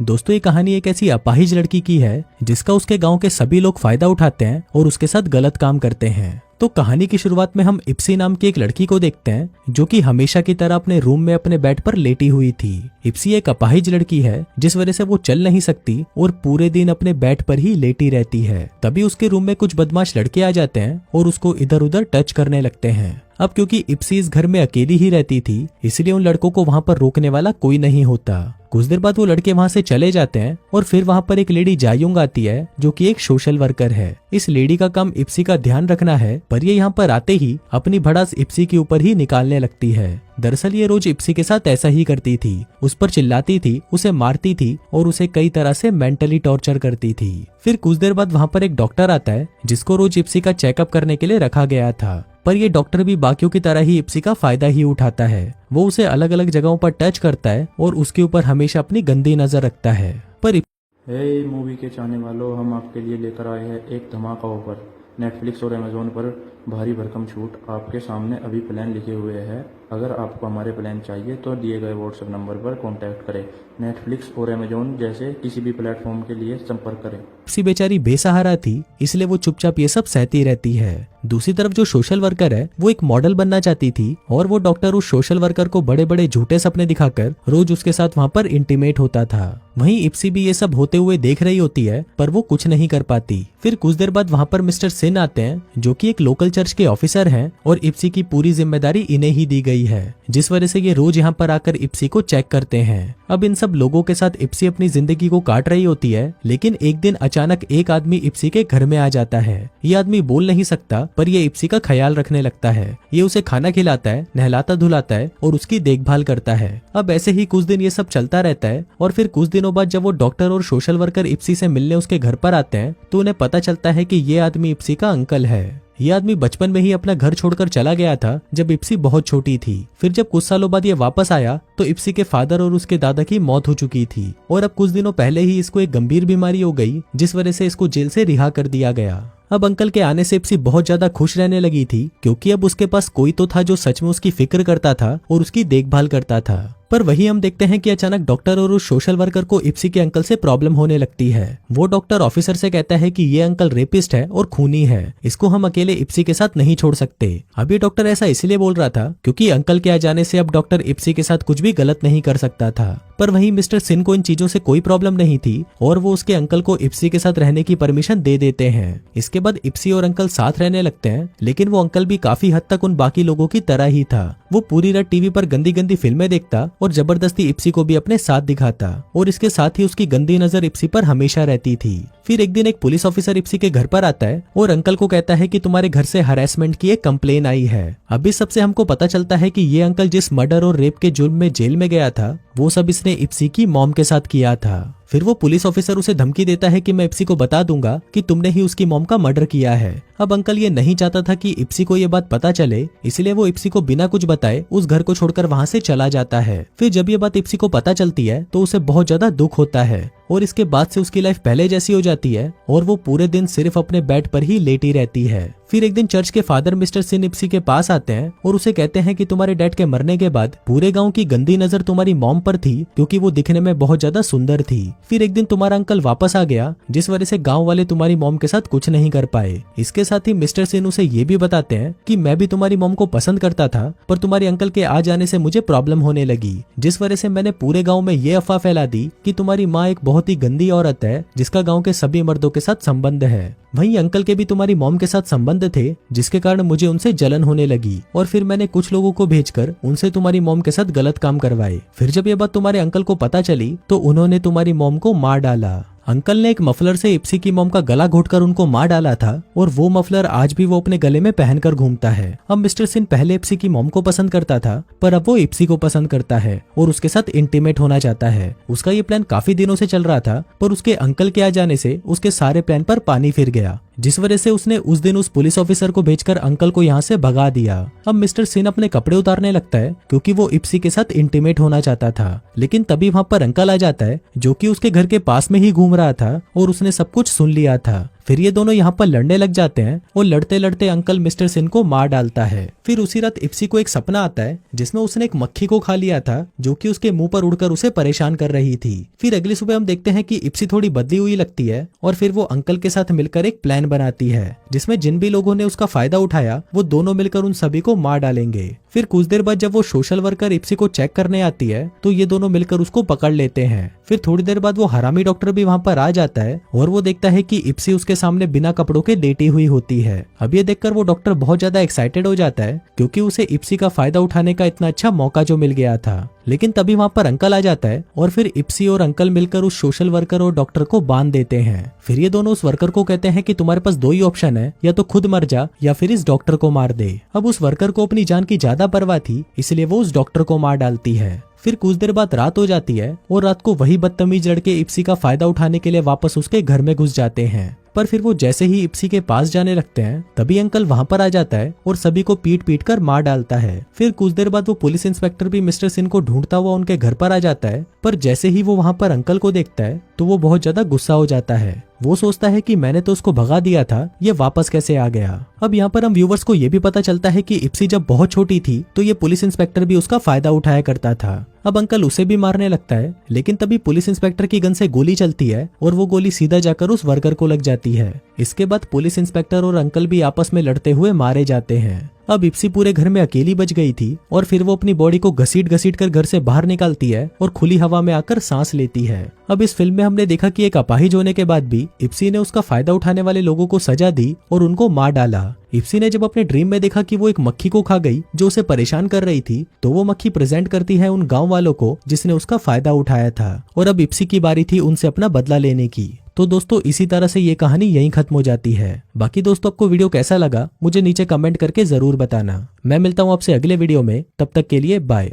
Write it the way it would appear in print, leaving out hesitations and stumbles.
दोस्तों ये कहानी एक ऐसी अपाहिज लड़की की है जिसका उसके गांव के सभी लोग फायदा उठाते हैं और उसके साथ गलत काम करते हैं। तो कहानी की शुरुआत में हम इप्सी नाम की एक लड़की को देखते हैं जो कि हमेशा की तरह अपने रूम में अपने बेड पर लेटी हुई थी। इप्सी एक अपाहिज लड़की है जिस वजह से वो चल नहीं सकती और पूरे दिन अपने बेड पर ही लेटी रहती है। तभी उसके रूम में कुछ बदमाश लड़के आ जाते हैं और उसको इधर उधर टच करने लगते हैं। अब क्योंकि इप्सी इस घर में अकेली ही रहती थी इसलिए उन लड़कों को वहां पर रोकने वाला कोई नहीं होता। कुछ देर बाद वो लड़के वहां से चले जाते हैं और फिर वहां पर एक लेडी जायुंग आती है जो कि एक सोशल वर्कर है। इस लेडी का काम इप्सी का ध्यान रखना है, पर ये यहाँ पर आते ही अपनी भड़ास इप्सी के ऊपर ही निकालने लगती है। दरअसल ये रोज इप्सी के साथ ऐसा ही करती थी, उस पर चिल्लाती थी, उसे मारती थी और उसे कई तरह से मेंटली टॉर्चर करती थी। फिर कुछ देर बाद वहां पर एक डॉक्टर आता है जिसको रोज इप्सी का चेकअप करने के लिए रखा गया था, पर ये डॉक्टर भी बाकियों की तरह ही इप्सी का फायदा ही उठाता है। वो उसे अलग अलग जगहों पर टच करता है और उसके ऊपर हमेशा अपनी गंदी नजर रखता है। पर मूवी के चाहने वालों, हम आपके लिए लेकर आए हैं एक धमाका ऑफर। नेटफ्लिक्स और अमेजोन पर भारी भरकम छूट आपके सामने अभी प्लान लिखे हुए हैं। अगर आपको हमारे प्लान चाहिए तो दिए गए व्हाट्सएप नंबर पर कांटेक्ट करें। नेटफ्लिक्स और अमेजोन जैसे किसी भी प्लेटफॉर्म के लिए संपर्क करें। इप्सी बेचारी बेसहारा थी इसलिए वो चुपचाप ये सब सहती रहती है। दूसरी तरफ जो सोशल वर्कर है वो एक मॉडल बनना चाहती थी और वो डॉक्टर उस सोशल वर्कर को बड़े बड़े झूठे सपने दिखाकर रोज उसके साथ वहाँ पर इंटीमेट होता था। वहीं इप्सी भी ये सब होते हुए देख रही होती है पर वो कुछ नहीं कर पाती। फिर कुछ देर बाद वहाँ पर मिस्टर सिन आते हैं जो कि एक लोकल चर्च के ऑफिसर हैं और इप्सी की पूरी जिम्मेदारी इन्हें ही दी गई है, जिस वजह से ये रोज यहाँ पर आकर इप्सी को चेक करते हैं। अब इन सब लोगों के साथ इप्सी अपनी जिंदगी को काट रही होती है, लेकिन एक दिन अचानक एक आदमी इप्सी के घर में आ जाता है। ये आदमी बोल नहीं सकता पर ये इप्सी का ख्याल रखने लगता है। ये उसे खाना खिलाता है, नहलाता धुलाता है और उसकी देखभाल करता है। अब ऐसे ही कुछ दिन ये सब चलता रहता है और फिर कुछ दिनों बाद जब वो डॉक्टर और सोशल वर्कर इप्सी से मिलने उसके घर पर आते हैं तो उन्हें पता चलता है कि ये आदमी इप्सी का अंकल है। ये आदमी बचपन में ही अपना घर छोड़कर चला गया था जब इप्सी बहुत छोटी थी। फिर जब कुछ सालों बाद ये वापस आया तो इप्सी के फादर और उसके दादा की मौत हो चुकी थी और अब कुछ दिनों पहले ही इसको एक गंभीर बीमारी हो गई जिस वजह से इसको जेल से रिहा कर दिया गया। अब अंकल के आने से इप्सी बहुत ज्यादा खुश रहने लगी थी क्योंकि अब उसके पास कोई तो था जो सच में उसकी फिक्र करता था और उसकी देखभाल करता था। पर वही हम देखते हैं कि अचानक डॉक्टर और उस सोशल वर्कर को इप्सी के अंकल से प्रॉब्लम होने लगती है। वो डॉक्टर ऑफिसर से कहता है कि ये अंकल रेपिस्ट है और खूनी है, इसको हम अकेले इप्सी के साथ नहीं छोड़ सकते। अब ये डॉक्टर ऐसा इसलिए बोल रहा था क्योंकि अंकल के आ जाने से अब डॉक्टर इप्सी के साथ कुछ भी गलत नहीं कर सकता था। पर वहीं मिस्टर सिन को इन चीजों से कोई प्रॉब्लम नहीं थी और वो उसके अंकल को इप्सी के साथ रहने की परमिशन दे देते हैं। इसके बाद इप्सी और अंकल साथ रहने लगते हैं, लेकिन वो अंकल भी काफी हद तक उन बाकी लोगों की तरह ही था। वो पूरी रात टीवी पर गंदी गंदी फिल्में देखता और जबरदस्ती इप्सी को भी अपने साथ दिखाता और इसके साथ ही उसकी गंदी नजर इप्सी पर हमेशा रहती थी। फिर एक दिन एक पुलिस ऑफिसर इप्सी के घर पर आता है और अंकल को कहता है कि तुम्हारे घर से हरासमेंट की एक कंप्लेन आई है। अभी सबसे हमको पता चलता है कि ये अंकल जिस मर्डर और रेप के जुर्म में जेल में गया था वो सब इसने इप्सी की मॉम के साथ किया था। फिर वो पुलिस ऑफिसर उसे धमकी देता है कि मैं इप्सी को बता दूंगा कि तुमने ही उसकी मॉम का मर्डर किया है। अब अंकल ये नहीं चाहता था कि इप्सी को ये बात पता चले, इसलिए वो इप्सी को बिना कुछ बताए उस घर को छोड़कर वहां से चला जाता है। फिर जब ये बात इप्सी को पता चलती है तो उसे बहुत ज्यादा दुख होता है और इसके बाद से उसकी लाइफ पहले जैसी हो जाती है और वो पूरे दिन सिर्फ अपने बेड पर ही लेटी रहती है। फिर एक दिन चर्च के फादर मिस्टर सिन इप्सी के पास आते हैं और उसे कहते हैं कि तुम्हारे डैड के मरने के बाद पूरे गांव की गंदी नजर तुम्हारी मॉम पर थी क्योंकि वो दिखने में बहुत ज्यादा सुंदर थी। फिर एक दिन तुम्हारा अंकल वापस आ गया जिस वजह से गांव वाले तुम्हारी मॉम के साथ कुछ नहीं कर पाए। इसके साथ ही मिस्टर सिन उसे ये भी बताते हैं कि मैं भी तुम्हारी मॉम को पसंद करता था पर तुम्हारे अंकल के आ जाने से मुझे प्रॉब्लम होने लगी, जिस वजह से मैंने पूरे गाँव में ये अफवाह फैला दी कि तुम्हारी माँ एक बहुत ही गंदी औरत है जिसका गाँव के सभी मर्दों के साथ संबंध है। वहीं अंकल के भी तुम्हारी मॉम के साथ संबंध थे जिसके कारण मुझे उनसे जलन होने लगी और फिर मैंने कुछ लोगों को भेजकर उनसे तुम्हारी मॉम के साथ गलत काम करवाए। फिर जब ये बात तुम्हारे अंकल को पता चली तो उन्होंने तुम्हारी मॉम को मार डाला। अंकल ने एक मफलर से इप्सी की मॉम का गला घोटकर उनको मार डाला था और वो मफलर आज भी वो अपने गले में पहनकर घूमता है। अब मिस्टर सिन पहले इप्सी की मॉम को पसंद करता था पर अब वो इप्सी को पसंद करता है और उसके साथ इंटीमेट होना चाहता है। उसका ये प्लान काफी दिनों से चल रहा था पर उसके अंकल के आ जाने से उसके सारे प्लान पर पानी फिर गया, जिस वजह से उसने उस दिन उस पुलिस ऑफिसर को भेजकर अंकल को यहाँ से भगा दिया। अब मिस्टर सिन अपने कपड़े उतारने लगता है क्योंकि वो इप्सी के साथ इंटीमेट होना चाहता था, लेकिन तभी वहाँ पर अंकल आ जाता है जो कि उसके घर के पास में ही घूम रहा था और उसने सब कुछ सुन लिया था। फिर ये दोनों यहाँ पर लड़ने लग जाते हैं और लड़ते लड़ते अंकल मिस्टर सिन को मार डालता है। फिर उसी रात इप्सी को एक सपना आता है जिसमें उसने एक मक्खी को खा लिया था जो कि उसके मुंह पर उड़कर उसे परेशान कर रही थी। फिर अगली सुबह हम देखते हैं कि इप्सी थोड़ी बदली हुई लगती है और फिर वो अंकल के साथ मिलकर एक प्लान बनाती है जिसमें जिन भी लोगों ने उसका फायदा उठाया वो दोनों मिलकर उन सभी को मार डालेंगे। फिर कुछ देर बाद जब वो सोशल वर्कर इप्सी को चेक करने आती है तो ये दोनों मिलकर उसको पकड़ लेते हैं। फिर थोड़ी देर बाद वो हरामी डॉक्टर भी वहाँ पर आ जाता है और वो देखता है कि इप्सी उसके सामने बिना कपड़ों के लेटी हुई होती है। अब ये देखकर वो डॉक्टर बहुत ज्यादा एक्साइटेड हो जाता है क्योंकि उसे इप्सी का फायदा उठाने का इतना अच्छा मौका जो मिल गया था। लेकिन तभी वहाँ पर अंकल आ जाता है और फिर इप्सी और अंकल मिलकर उस सोशल वर्कर और डॉक्टर को बांध देते हैं। फिर ये दोनों उस वर्कर को कहते हैं कि तुम्हारे पास दो ही ऑप्शन है, या तो खुद मर जा या फिर इस डॉक्टर को मार दे। अब उस वर्कर को अपनी जान की ज्यादा परवाह थी इसलिए वो उस डॉक्टर को मार डालती है। फिर कुछ देर बाद रात हो जाती है और रात को वही बदतमीज लड़के इप्सी का फायदा उठाने के लिए वापस उसके घर में घुस जाते हैं। पर फिर वो जैसे ही इप्सी के पास जाने लगते हैं तभी अंकल वहाँ पर आ जाता है और सभी को पीट पीट कर मार डालता है। फिर कुछ देर बाद वो पुलिस इंस्पेक्टर भी मिस्टर सिन को ढूंढता हुआ उनके घर पर आ जाता है, पर जैसे ही वो वहाँ पर अंकल को देखता है तो वो बहुत ज्यादा गुस्सा हो जाता है। वो सोचता है कि मैंने तो उसको भगा दिया था, ये वापस कैसे आ गया। अब यहाँ पर हम व्यूवर्स को ये भी पता चलता है कि इप्सी जब बहुत छोटी थी तो ये पुलिस इंस्पेक्टर भी उसका फायदा उठाया करता था। अब अंकल उसे भी मारने लगता है लेकिन तभी पुलिस इंस्पेक्टर की गन से गोली चलती है और वो गोली सीधा जाकर उस वर्कर को लग जाती है। इसके बाद पुलिस इंस्पेक्टर और अंकल भी आपस में लड़ते हुए मारे जाते हैं। अब इप्सी पूरे घर में अकेली बच गई थी और फिर वो अपनी बॉडी को घसीट घसीट कर घर से बाहर निकालती है और खुली हवा में आकर सांस लेती है। अब इस फिल्म में हमने देखा कि एक अपाहिज होने के बाद भी इप्सी ने उसका फायदा उठाने वाले लोगों को सजा दी और उनको मार डाला। इप्सी ने जब अपने ड्रीम में देखा कि वो एक मक्खी को खा गई जो उसे परेशान कर रही थी तो वो मक्खी प्रेजेंट करती है उन गांव वालों को जिसने उसका फायदा उठाया था और अब इप्सी की बारी थी उनसे अपना बदला लेने की। तो दोस्तों इसी तरह से ये कहानी यहीं खत्म हो जाती है। बाकी दोस्तों आपको वीडियो कैसा लगा मुझे नीचे कमेंट करके जरूर बताना। मैं मिलता हूँ आपसे अगले वीडियो में, तब तक के लिए बाय।